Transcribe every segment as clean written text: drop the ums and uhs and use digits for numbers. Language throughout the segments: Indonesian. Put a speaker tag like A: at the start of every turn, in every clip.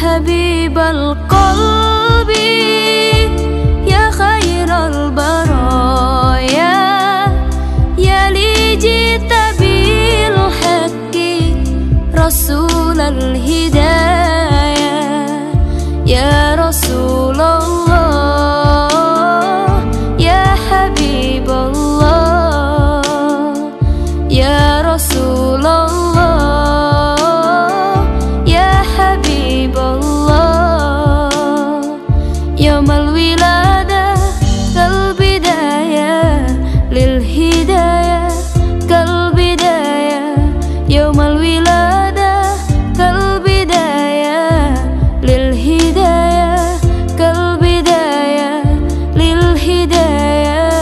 A: habibal qalbi, ya khairal baraya, ya li jita bil haqqi rasulal hidayah, ya Rasulullah, ya Habiballah, ya Rasulullah, ya Habiballah. Yaumal wiladah kal bidayah lil hidayah kal bidayah, yaumal wiladah kal bidayah lil hidayah kal bidayah lil hidayah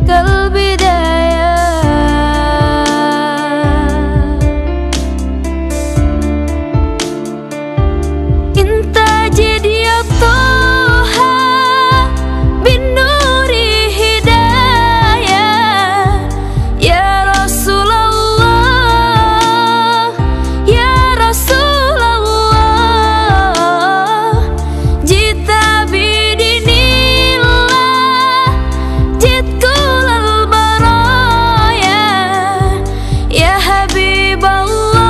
A: kal bidayah. Inta jadi Toha bin nuri hidayah, ya Rasulullah, ya Rasulullah, jita bidinillah jitkulal baraya, ya Habiballah,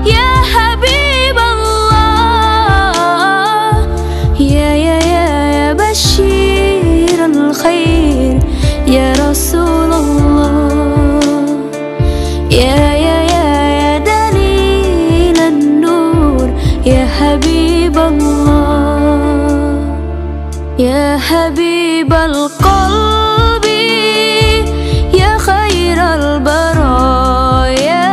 A: ya Habiballah, ya Bashiral khair, ya Rasulullah, ya dalilan nur, ya Habiballah, ya habibal qalbi, ya khairal baraya,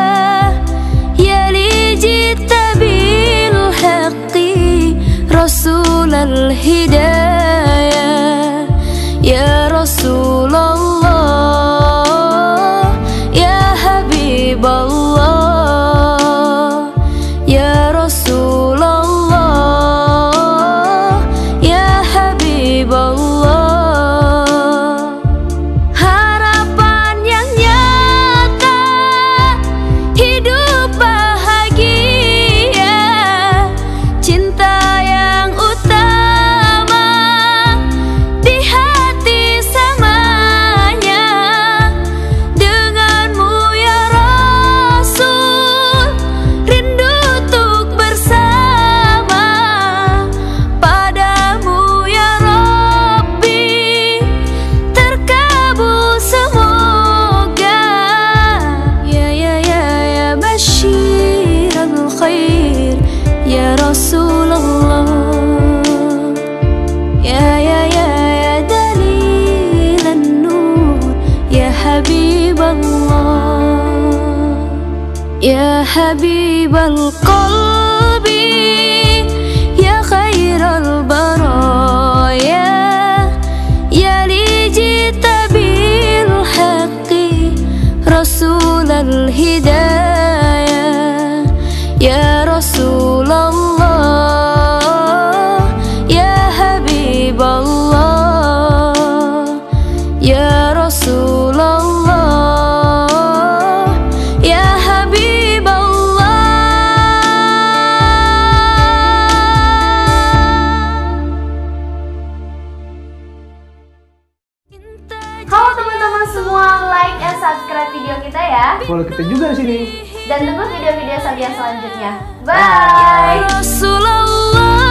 A: ya li jita bil haqqi rasulal hidayah, ya Rasulullah, ya Habiballah, ya Rasulullah, ya Habiballah. Harapan yang nyata, hidup bahagia, cinta yang utama di hati samanya. Denganmu ya Rasul, rindu untuk bersama. Padamu ya Rabbi, terkabul semoga. Ya Bashiral khair, ya Rasulullah, ya dalilan nur, ya Habiballah, ya habibal qalbi, ya khairal baraya, ya li jita bil haqqi rasulal hidayah, ya Rasulullah, ya Habiballah, ya Rasulullah, ya Habiballah.
B: Halo teman-teman semua, like and subscribe video kita ya.
C: Follow kita juga di sini.
B: Dan tunggu video-video Sabian selanjutnya. Bye.
A: Rasulullah.